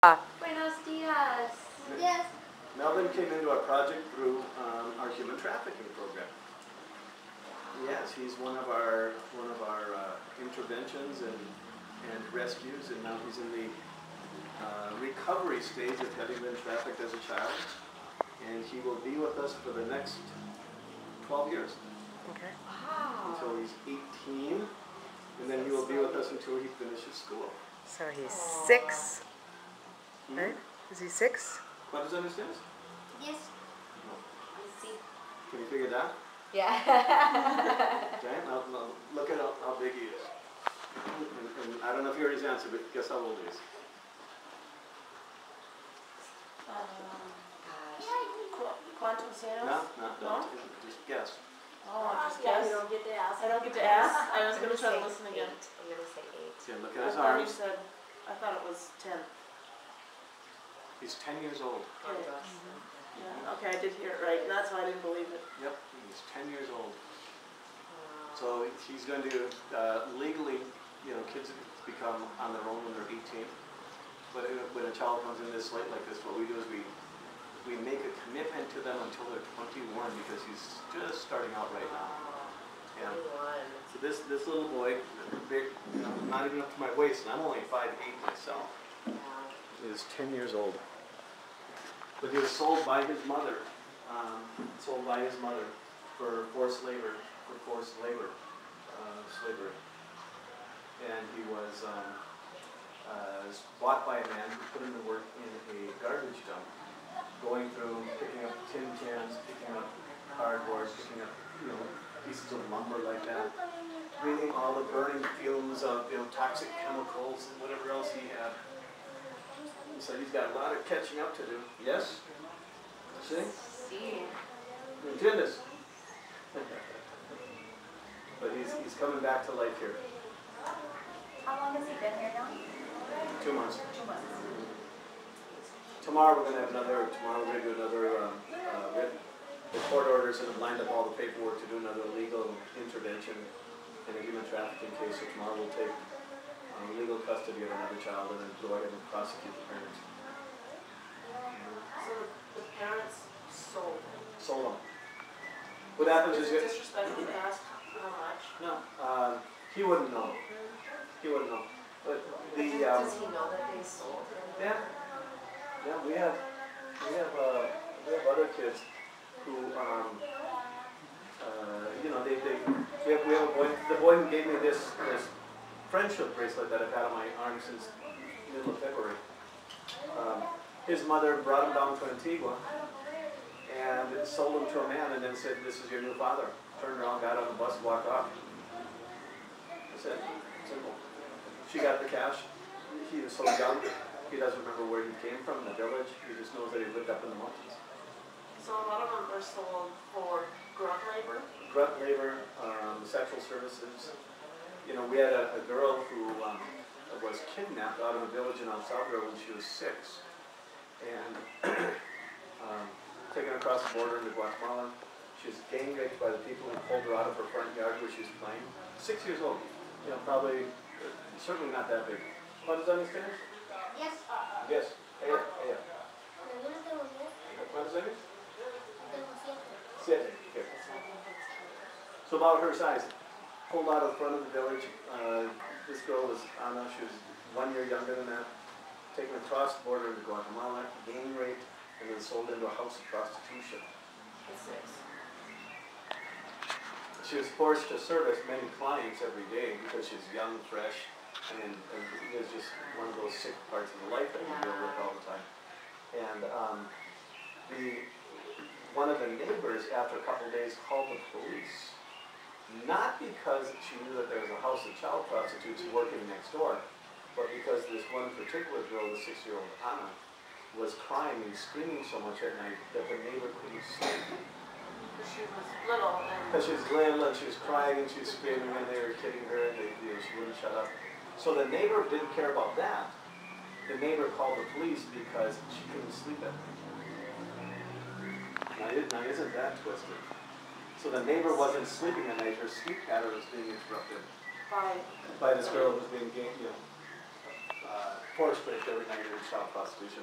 Buenos dias. Yes. Melvin came into our project through our human trafficking program. Yes, he's one of our interventions and rescues, and now he's in the recovery stage of having been trafficked as a child, and he will be with us for the next 12 years. Okay. Wow. Until he's 18, and then he will be with us until he finishes school. So he's 6, right? Is he 6? ¿Cuántos años tienes? Yes. No. Sí. Can you figure that? Yeah. Okay, now look at how big he is. And I don't know if you heard his answer, but guess how old he is? ¿Cuántos años? No, just guess. Oh, just Yeah, guess. you don't get to ask. I don't get to ask? I was going to try to listen again. I'm going to say 8. Yeah, look I at his thought you arms. said, I thought it was 10. He's 10 years old. Okay. Yeah, okay, I did hear it right. That's why I didn't believe it. Yep, he's 10 years old. So he's going to legally, kids become on their own when they're 18. But when a child comes in this late like this, what we do is we make a commitment to them until they're 21 because he's just starting out right now. Yeah. 21. So this little boy, big, not even up to my waist, and I'm only 5'8" myself, is 10 years old. But he was sold by his mother, for forced labor, slavery. And he was bought by a man who put him to work in a garbage dump, going through, picking up tin cans, picking up cardboard, picking up, pieces of lumber like that, breathing all the burning fumes of, toxic chemicals and whatever else he had. So he's got a lot of catching up to do. Yes? See? Sí. ¿Entiendes? But he's coming back to life here. How long has he been here now? 2 months. 2 months. Tomorrow we're going to do another the court orders and have lined up all the paperwork to do another legal intervention in a human trafficking case. So tomorrow we'll take legal custody of another child and then go ahead and prosecute the parents. So the parents sold him. Sold them. What happens Is is it disrespectful to ask how much? no, he wouldn't know. He wouldn't know. But Does he know that they sold him? Yeah, we have other kids who we have a boy. The boy who gave me this friendship bracelet that I've had on my arm since middle of February. His mother brought him down to Antigua and sold him to a man, and then said, "This is your new father." Turned around, got on the bus, walked off. That's it. Simple. She got the cash. He was so young, he doesn't remember where he came from, the village. He just knows that he lived up in the mountains. So a lot of them are sold for grunt labor? Grunt labor, sexual services. We had a girl who was kidnapped out of a village in El Salvador when she was 6. And taken across the border into Guatemala. She was gang raped by the people who pulled her out of her front yard where she was playing. 6 years old. Probably, certainly not that big. ¿Cuántos años tienes? Yes. Yes. Ella. ¿Cuántos años? 7. Okay. So about her size. Pulled out of the front of the village. This girl was Anna. She was 1 year younger than that. Taken across the border into Guatemala, gang raped, and then sold into a house of prostitution. At 6. She was forced to service many clients every day because she's young, fresh, and it was just one of those sick parts of the life that we deal with all the time. And one of the neighbors, after a couple of days, called the police. Not because she knew that there was a house of child prostitutes working next door, but because this one particular girl, the 6-year-old Anna, was crying and screaming so much at night that the neighbor couldn't sleep. Because she was little. Because she was little and she was crying and she was screaming and they were kidding her and she wouldn't shut up. So the neighbor didn't care about that. The neighbor called the police because she couldn't sleep at night. Now isn't that twisted? So the neighbor wasn't sleeping at night. Her sleep pattern was being interrupted by this girl who was being force raped every night in child prostitution.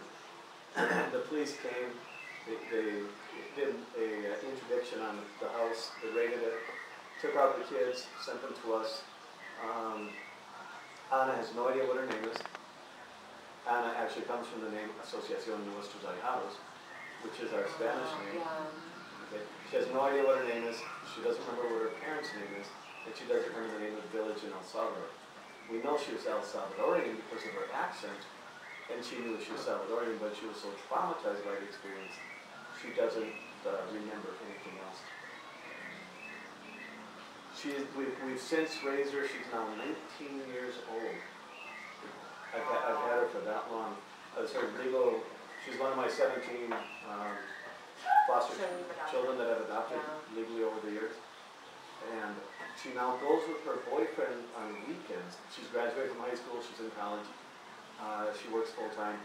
The police came, they did a interdiction on the house, they raided it, took out the kids, sent them to us. Ana has no idea what her name is. Ana actually comes from the name Asociación de Nuestros Ahijados, which is our Spanish name. Okay. She has no idea what her name is, she doesn't remember what her parents' name is, and she doesn't remember the name of the village in El Salvador. We know she was El Salvadorian because of her accent, and she knew she was Salvadorian, but she was so traumatized by the experience, she doesn't remember anything else. We've since raised her, she's now 19 years old. I've had her for that long. As her legal, she's one of my 17 foster children that I've adopted legally over the years. And she now goes with her boyfriend on weekends. She's graduated from high school, she's in college. She works full time.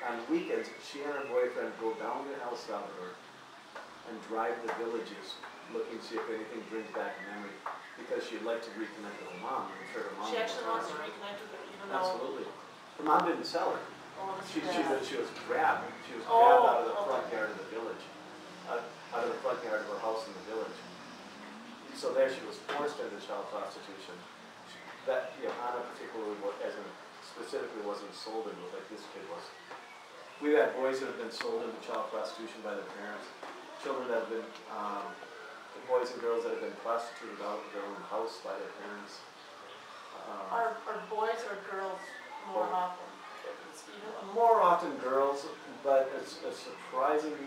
On weekends, she and her boyfriend go down to El Salvador and drive the villages looking to see if anything brings back a memory. Because she'd like to reconnect with her mom. I'm sure her mom She actually wants to reconnect with her, even though... Absolutely. Her mom didn't sell her. Oh, She was grabbed. She was grabbed out of the front yard of the village. Out of the front yard of her house in the village. So there she was forced into child prostitution. That, Ana particularly specifically wasn't sold into like this kid was. We've had boys that have been sold into child prostitution by their parents. Children that have been, boys and girls that have been prostituted out of their own house by their parents. Are boys or girls more often? More often girls, but it's a surprising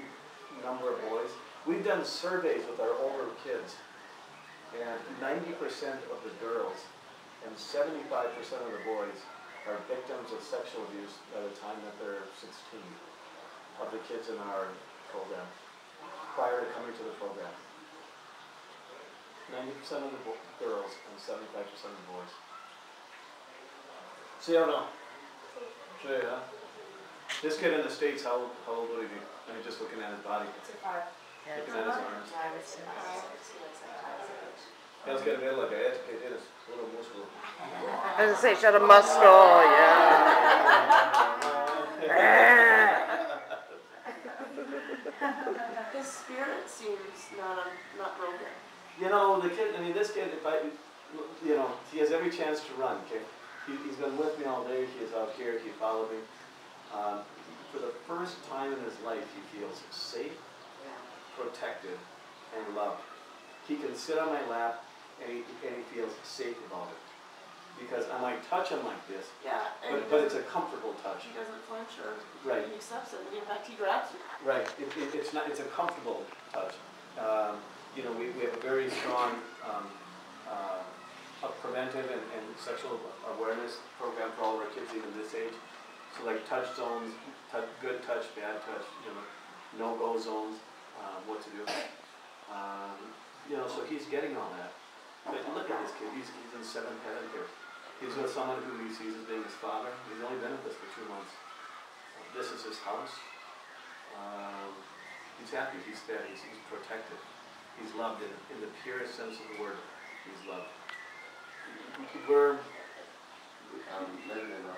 number of boys. We've done surveys with our older kids, and 90% of the girls and 75% of the boys are victims of sexual abuse by the time that they're 16 of the kids in our program, prior to coming to the program. 90% of the girls and 75% of the boys. See how now? Show you, huh? This kid in the States, how old would he be? I mean, just looking at his body. Looking at his arms. He's got a bit like an educated, a little muscle. I was going to say, shut a muscle, His spirit seems not broken. The kid, this kid, he has every chance to run, okay? He's been with me all day, he is out here, he followed me. For the first time in his life, he feels safe, protected, and loved. He can sit on my lap, and he feels safe about it. Because I might touch him like this, but it's a comfortable touch. He doesn't flinch or he accepts it. In fact, he grabs you. Right. It's a comfortable touch. We have a very strong preventive and sexual awareness program for all of our kids, even this age. So like touch zones, good touch, bad touch, no-go zones, what to do. So he's getting all that. But look at this kid, he's in 7th heaven here. He's with someone who he sees as being his father. He's only been with us for 2 months. This is his house. He's happy, he's fed, he's protected. He's loved in the purest sense of the word. He's loved. We're living in a